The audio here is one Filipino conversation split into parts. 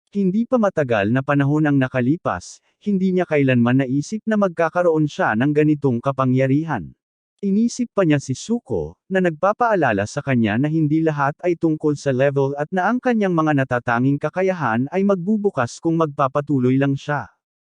Hindi pa matagal na panahon ang nakalipas, hindi niya kailanman naisip na magkakaroon siya ng ganitong kapangyarihan. Inisip pa niya si Suko, na nagpapaalala sa kanya na hindi lahat ay tungkol sa level at na ang kanyang mga natatanging kakayahan ay magbubukas kung magpapatuloy lang siya.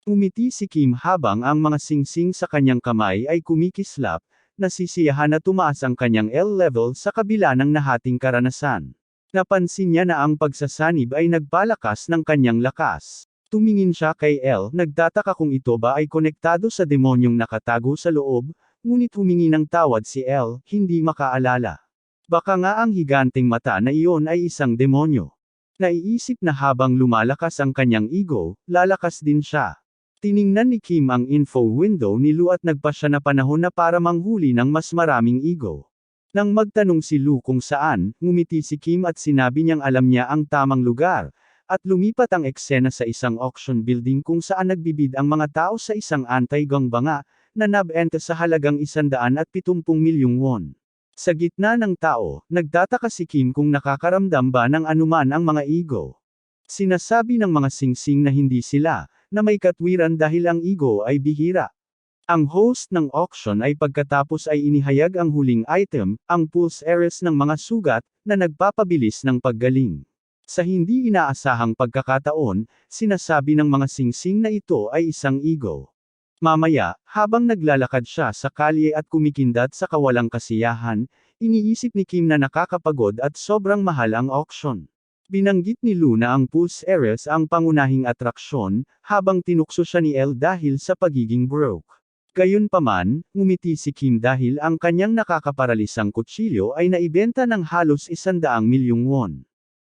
Umiti si Kim habang ang mga singsing sa kanyang kamay ay kumikislap, nasisiyahan na tumaas ang kanyang L-level sa kabila ng nahating karanasan. Napansin niya na ang pagsasanib ay nagpalakas ng kanyang lakas. Tumingin siya kay L, nagtataka kung ito ba ay konektado sa demonyong nakatago sa loob, ngunit humingi ng tawad si L, hindi makaalala. Baka nga ang higanteng mata na iyon ay isang demonyo. Naiisip na habang lumalakas ang kanyang ego, lalakas din siya. Tiningnan ni Kim ang info window ni Lu at nagpa siya na panahon na para manghuli ng mas maraming ego. Nang magtanong si Lu kung saan, ngumiti si Kim at sinabi niyang alam niya ang tamang lugar, at lumipat ang eksena sa isang auction building kung saan nagbibid ang mga tao sa isang anti-gang banga, na nabenta sa halagang 170 milyong won. Sa gitna ng tao, nagtataka si Kim kung nakakaramdam ba ng anuman ang mga ego. Sinasabi ng mga singsing na hindi sila, na may katwiran dahil ang ego ay bihira. Ang host ng auction ay pagkatapos ay inihayag ang huling item, ang pulse areas ng mga sugat, na nagpapabilis ng paggaling. Sa hindi inaasahang pagkakataon, sinasabi ng mga singsing na ito ay isang ego. Mamaya, habang naglalakad siya sa kalye at kumikindat sa kawalang kasiyahan, iniisip ni Kim na nakakapagod at sobrang mahal ang auction. Binanggit ni Lu na ang pulse areas ang pangunahing atraksyon, habang tinukso siya ni L dahil sa pagiging broke. Gayunpaman, ngumiti si Kim dahil ang kanyang nakakaparalisang kutsilyo ay naibenta ng halos 100 milyong won.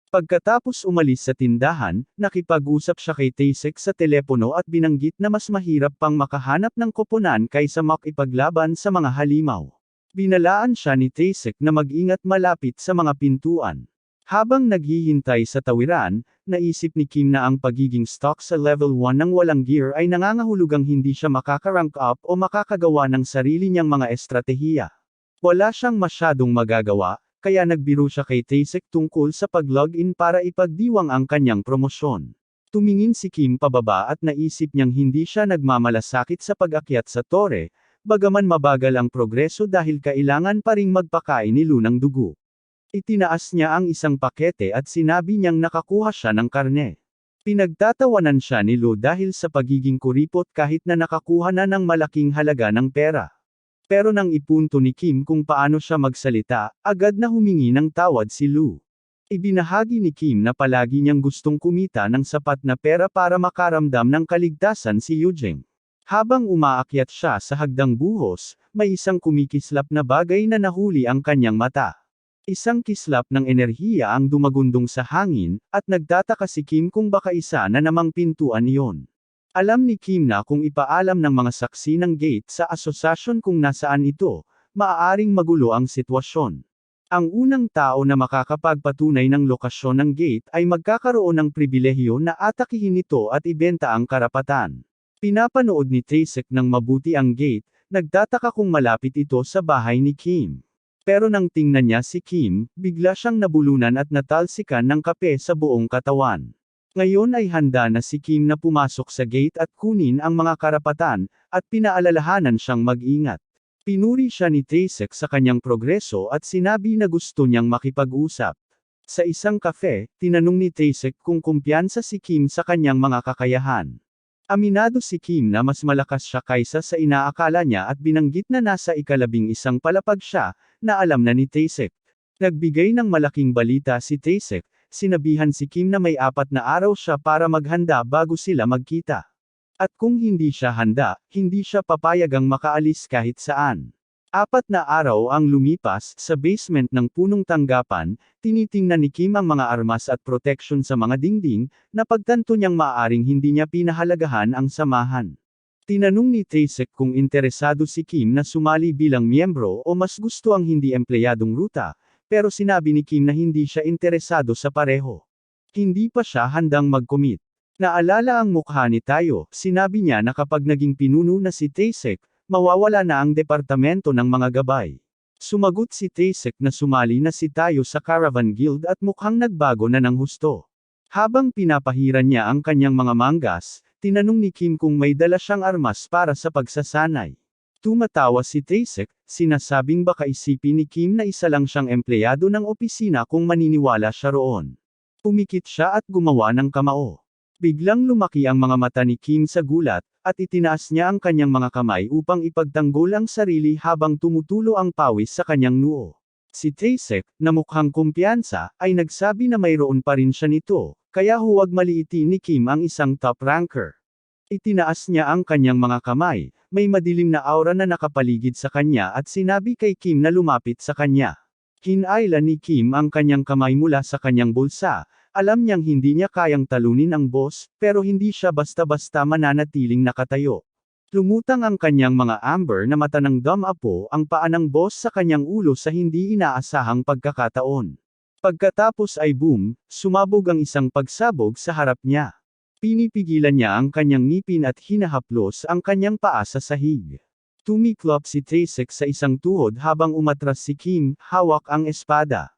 Pagkatapos umalis sa tindahan, nakipag-usap siya kay Taesek sa telepono at binanggit na mas mahirap pang makahanap ng koponan kaysa makipaglaban sa mga halimaw. Binalaan siya ni Taesek na mag-ingat malapit sa mga pintuan. Habang naghihintay sa tawiran, naisip ni Kim na ang pagiging stuck sa level 1 ng walang gear ay nangangahulugang hindi siya makaka-rank up o makakagawa ng sarili niyang mga estratehiya. Wala siyang masyadong magagawa, kaya nagbiro siya kay Taesek tungkol sa pag-login para ipagdiwang ang kanyang promosyon. Tumingin si Kim pababa at naisip niyang hindi siya nagmamalasakit sa pag-akyat sa tore, bagaman mabagal ang progreso dahil kailangan pa ring magpakain ni Lu ng dugo. Itinaas niya ang isang pakete at sinabi niyang nakakuha siya ng karne. Pinagtatawanan siya ni Lu dahil sa pagiging kuripot kahit na nakakuha na ng malaking halaga ng pera. Pero nang ipunto ni Kim kung paano siya magsalita, agad na humingi ng tawad si Lu. Ibinahagi ni Kim na palagi niyang gustong kumita ng sapat na pera para makaramdam ng kaligtasan si Yujing. Habang umaakyat siya sa hagdang buhos, may isang kumikislap na bagay na nahuli ang kanyang mata. Isang kislap ng enerhiya ang dumagundong sa hangin, at nagtataka si Kim kung baka isa na namang pintuan iyon. Alam ni Kim na kung ipaalam ng mga saksi ng gate sa asosasyon kung nasaan ito, maaaring magulo ang sitwasyon. Ang unang tao na makakapagpatunay ng lokasyon ng gate ay magkakaroon ng pribilehiyo na atakihin ito at ibenta ang karapatan. Pinapanood ni Taesek ng mabuti ang gate, nagtataka kung malapit ito sa bahay ni Kim. Pero nang tingnan niya si Kim, bigla siyang nabulunan at natalsikan ng kape sa buong katawan. Ngayon ay handa na si Kim na pumasok sa gate at kunin ang mga karapatan, at pinaalalahanan siyang mag-ingat. Pinuri siya ni Taesek sa kanyang progreso at sinabi na gusto niyang makipag-usap. Sa isang kafe, tinanong ni Taesek kung kumpiyansa si Kim sa kanyang mga kakayahan. Aminado si Kim na mas malakas siya kaysa sa inaakala niya at binanggit na nasa ika-11 palapag siya, na alam na ni Taesek. Nagbigay ng malaking balita si Taesek, sinabihan si Kim na may 4 na araw siya para maghanda bago sila magkita. At kung hindi siya handa, hindi siya papayagang makaalis kahit saan. 4 na araw ang lumipas, sa basement ng punong tanggapan, tinitingnan ni Kim ang mga armas at protection sa mga dingding, na pagtanto niyang maaaring hindi niya pinahalagahan ang samahan. Tinanong ni Taesek kung interesado si Kim na sumali bilang miyembro o mas gusto ang hindi empleyadong ruta, pero sinabi ni Kim na hindi siya interesado sa pareho. Hindi pa siya handang mag-commit. Naalala ang mukha ni Tayo, sinabi niya na kapag naging pinuno na si Taesek, mawawala na ang departamento ng mga gabay. Sumagot si Taesek na sumali na si Tayo sa Caravan Guild at mukhang nagbago na ng husto. Habang pinapahiran niya ang kanyang mga manggas, tinanong ni Kim kung may dala siyang armas para sa pagsasanay. Tumatawa si Taesek, sinasabing baka isipin ni Kim na isa lang siyang empleyado ng opisina kung maniniwala siya roon. Pumikit siya at gumawa ng kamao. Biglang lumaki ang mga mata ni Kim sa gulat, at itinaas niya ang kanyang mga kamay upang ipagtanggol ang sarili habang tumutulo ang pawis sa kanyang noo. Si Taesek, na mukhang kumpiyansa, ay nagsabi na mayroon pa rin siya nito, kaya huwag maliitin ni Kim ang isang top ranker. Itinaas niya ang kanyang mga kamay, may madilim na aura na nakapaligid sa kanya at sinabi kay Kim na lumapit sa kanya. Hinailan ni Kim ang kanyang kamay mula sa kanyang bulsa, alam niyang hindi niya kayang talunin ang boss, pero hindi siya basta-basta mananatiling nakatayo. Lumutang ang kanyang mga amber na mata ng dumapo ang paa ng boss sa kanyang ulo sa hindi inaasahang pagkakataon. Pagkatapos ay boom, sumabog ang isang pagsabog sa harap niya. Pinipigilan niya ang kanyang ngipin at hinahaplos ang kanyang paa sa sahig. Tumiklop si Taesek sa isang tuhod habang umatras si Kim, hawak ang espada.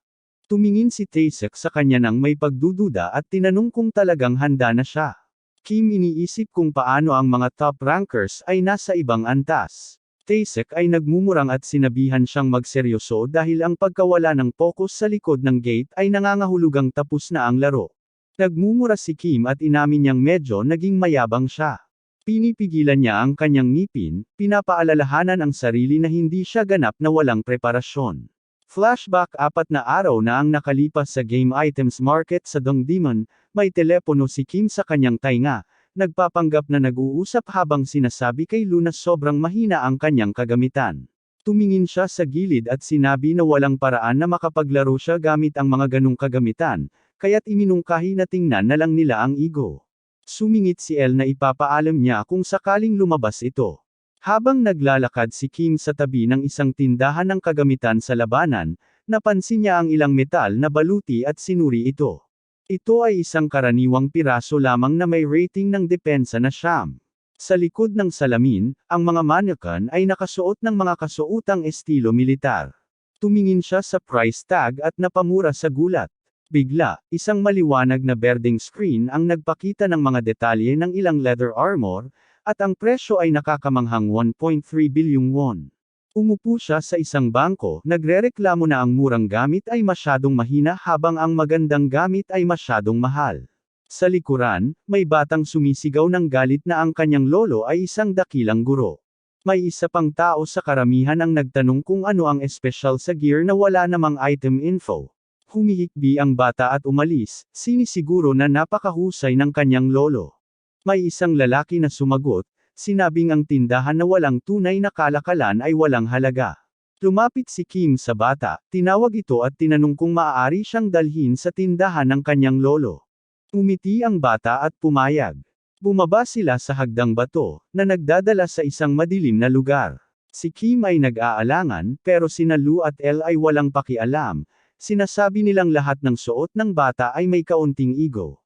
Tumingin si Taesek sa kanya nang may pagdududa at tinanong kung talagang handa na siya. Kim iniisip kung paano ang mga top rankers ay nasa ibang antas. Taesek ay nagmumurang at sinabihan siyang magseryoso dahil ang pagkawala ng focus sa likod ng gate ay nangangahulugang tapos na ang laro. Nagmumura si Kim at inamin niyang medyo naging mayabang siya. Pinipigilan niya ang kanyang ngipin, pinapaalalahanan ang sarili na hindi siya ganap na walang preparasyon. Flashback 4 na araw na ang nakalipas sa game items market sa Dongdaemun, may telepono si Kim sa kanyang tainga, nagpapanggap na nag-uusap habang sinasabi kay Luna sobrang mahina ang kanyang kagamitan. Tumingin siya sa gilid at sinabi na walang paraan na makapaglaro siya gamit ang mga ganong kagamitan, kaya't iminungkahi na tingnan na lang nila ang ego. Sumingit si El na ipapaalam niya kung sakaling lumabas ito. Habang naglalakad si Kim sa tabi ng isang tindahan ng kagamitan sa labanan, napansin niya ang ilang metal na baluti at sinuri ito. Ito ay isang karaniwang piraso lamang na may rating ng depensa na 9. Sa likod ng salamin, ang mga mannequin ay nakasuot ng mga kasuotang estilo militar. Tumingin siya sa price tag at napamura sa gulat. Bigla, isang maliwanag na berdeng screen ang nagpakita ng mga detalye ng ilang leather armor, at ang presyo ay nakakamanghang 1.3 bilyong won. Umupo siya sa isang bangko, nagrereklamo na ang murang gamit ay masyadong mahina habang ang magandang gamit ay masyadong mahal. Sa likuran, may batang sumisigaw ng galit na ang kanyang lolo ay isang dakilang guro. May isa pang tao sa karamihan ang nagtanong kung ano ang espesyal sa gear na wala namang item info. Humihikbi ang bata at umalis, sinisiguro na napakahusay ng kanyang lolo. May isang lalaki na sumagot, sinabing ang tindahan na walang tunay na kalakalan ay walang halaga. Lumapit si Kim sa bata, tinawag ito at tinanong kung maaari siyang dalhin sa tindahan ng kanyang lolo. Umiti ang bata at pumayag. Bumaba sila sa hagdang bato, na nagdadala sa isang madilim na lugar. Si Kim ay nag-aalangan, pero sina Lu at El ay walang pakialam. Sinasabi nilang lahat ng suot ng bata ay may kaunting ego.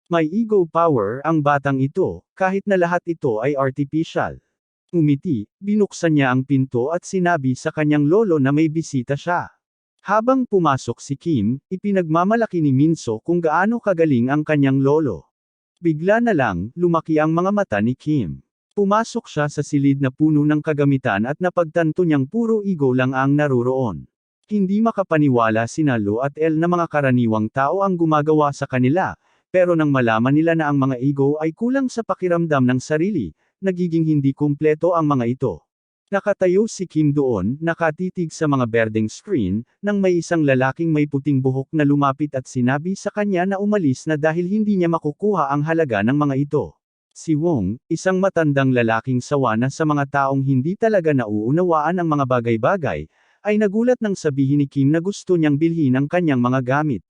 May ego power ang batang ito, kahit na lahat ito ay artificial. Umiti, binuksan niya ang pinto at sinabi sa kanyang lolo na may bisita siya. Habang pumasok si Kim, ipinagmamalaki ni Minso kung gaano kagaling ang kanyang lolo. Bigla na lang, lumaki ang mga mata ni Kim. Pumasok siya sa silid na puno ng kagamitan at napagtanto niyang puro ego lang ang naroroon. Hindi makapaniwala sina Lu at El na mga karaniwang tao ang gumagawa sa kanila, pero nang malaman nila na ang mga ego ay kulang sa pakiramdam ng sarili, nagiging hindi kumpleto ang mga ito. Nakatayo si Kim doon, nakatitig sa mga berdeng screen, nang may isang lalaking may puting buhok na lumapit at sinabi sa kanya na umalis na dahil hindi niya makukuha ang halaga ng mga ito. Si Wong, isang matandang lalaking sawa na sa mga taong hindi talaga nauunawaan ang mga bagay-bagay, ay nagulat nang sabihin ni Kim na gusto niyang bilhin ang kanyang mga gamit.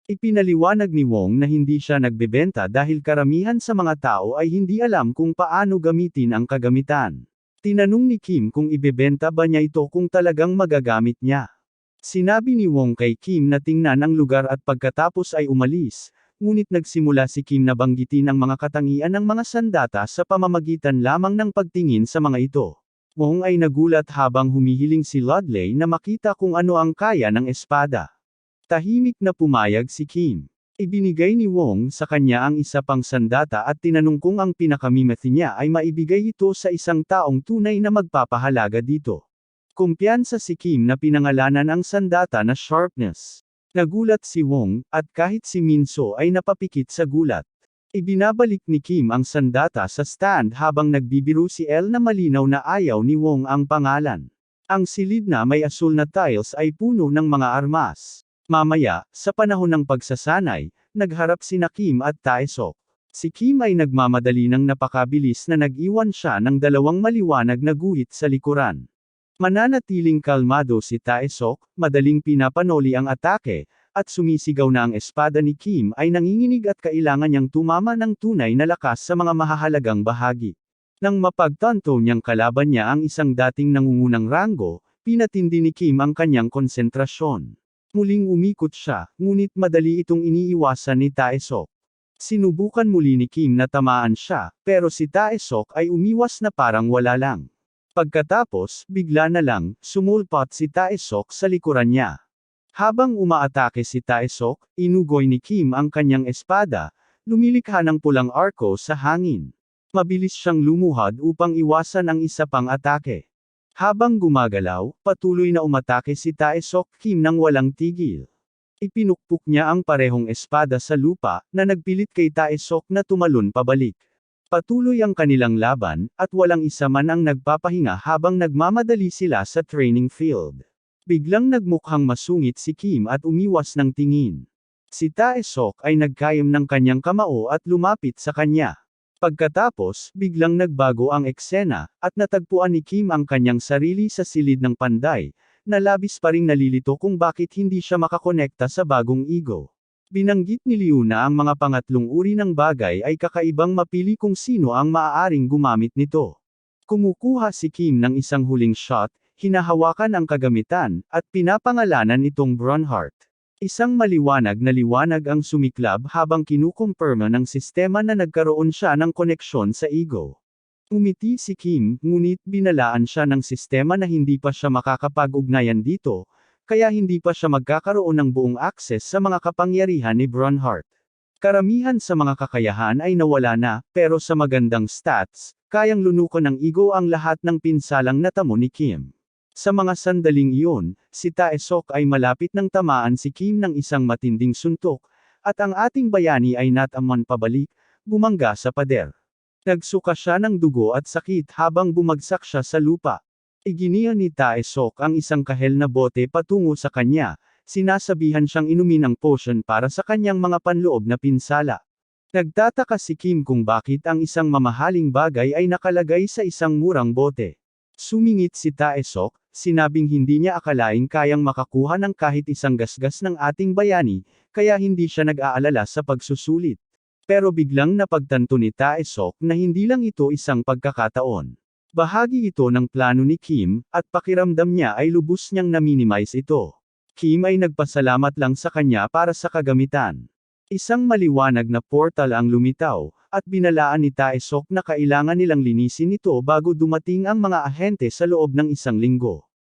Ipinaliwanag ni Wong na hindi siya nagbebenta dahil karamihan sa mga tao ay hindi alam kung paano gamitin ang kagamitan. Tinanong ni Kim kung ibebenta ba niya ito kung talagang magagamit niya. Sinabi ni Wong kay Kim na tingnan ang lugar at pagkatapos ay umalis, ngunit nagsimula si Kim na banggitin ang mga katangian ng mga sandata sa pamamagitan lamang ng pagtingin sa mga ito. Wong ay nagulat habang humihiling si Ludley na makita kung ano ang kaya ng espada. Tahimik na pumayag si Kim. Ibinigay ni Wong sa kanya ang isa pang sandata at tinanong kung ang pinakamimeth niya ay maibigay ito sa isang taong tunay na magpapahalaga dito. Kumpiyansa si Kim na pinangalanan ang sandata na Sharpness. Nagulat si Wong, at kahit si Minso ay napapikit sa gulat. Ibinabalik ni Kim ang sandata sa stand habang nagbibiro si Elle na malinaw na ayaw ni Wong ang pangalan. Ang silid na may asul na tiles ay puno ng mga armas. Mamaya, sa panahon ng pagsasanay, nagharap sina Kim at Taesok. Si Kim ay nagmamadali ng napakabilis na nag-iwan siya ng dalawang maliwanag na guhit sa likuran. Mananatiling kalmado si Taesok, madaling pinapanoli ang atake, at sumisigaw na ang espada ni Kim ay nanginginig at kailangan niyang tumama ng tunay na lakas sa mga mahahalagang bahagi. Nang mapagtanto niyang kalaban niya ang isang dating nangungunang ranggo, pinatindi ni Kim ang kanyang konsentrasyon. Muling umikot siya, ngunit madali itong iniiwasan ni Taesok. Sinubukan muli ni Kim na tamaan siya, pero si Taesok ay umiwas na parang wala lang. Pagkatapos, bigla na lang, sumulpot si Taesok sa likuran niya. Habang umaatake si Taesok, inugoy ni Kim ang kanyang espada, lumilikha ng pulang arko sa hangin. Mabilis siyang lumuhad upang iwasan ang isa pang atake. Habang gumagalaw, patuloy na umatake si Taesok Kim nang walang tigil. Ipinukpok niya ang parehong espada sa lupa, na nagpilit kay Taesok na tumalon pabalik. Patuloy ang kanilang laban, at walang isa man ang nagpapahinga habang nagmamadali sila sa training field. Biglang nagmukhang masungit si Kim at umiwas ng tingin. Si Taesok ay nagkayam ng kanyang kamao at lumapit sa kanya. Pagkatapos, biglang nagbago ang eksena, at natagpuan ni Kim ang kanyang sarili sa silid ng panday, na labis pa ring nalilito kung bakit hindi siya makakonekta sa bagong ego. Binanggit ni Liu na ang mga pangatlong uri ng bagay ay kakaibang mapili kung sino ang maaaring gumamit nito. Kumukuha si Kim ng isang huling shot, hinahawakan ang kagamitan, at pinapangalanan itong Bronheart. Isang maliwanag na liwanag ang sumiklab habang kinukumpirma ng sistema na nagkaroon siya ng koneksyon sa ego. Umiti si Kim, ngunit binalaan siya ng sistema na hindi pa siya makakapag-ugnayan dito, kaya hindi pa siya magkakaroon ng buong akses sa mga kapangyarihan ni Bronheart. Karamihan sa mga kakayahan ay nawala na, pero sa magandang stats, kayang lunukan ng ego ang lahat ng pinsalang natamo ni Kim. Sa mga sandaling iyon, si Taesok ay malapit ng tamaan si Kim ng isang matinding suntok, at ang ating bayani ay nataman pabalik, bumangga sa pader. Nagsuka siya ng dugo at sakit habang bumagsak siya sa lupa. Iginiya ni Taesok ang isang kahel na bote patungo sa kanya, sinasabihan siyang inumin ang potion para sa kanyang mga panloob na pinsala. Nagtataka si Kim kung bakit ang isang mamahaling bagay ay nakalagay sa isang murang bote. Sumingit si Taesok, sinabing hindi niya akalain kayang makakuha ng kahit isang gasgas ng ating bayani, kaya hindi siya nag-aalala sa pagsusulit. Pero biglang napagtanto ni Taesok na hindi lang ito isang pagkakataon. Bahagi ito ng plano ni Kim, at pakiramdam niya ay lubos niyang na-minimize ito. Kim ay nagpasalamat lang sa kanya para sa kagamitan. Isang maliwanag na portal ang lumitaw, at binalaan ni Taesok na kailangan nilang linisin ito bago dumating ang mga ahente sa loob ng isang linggo.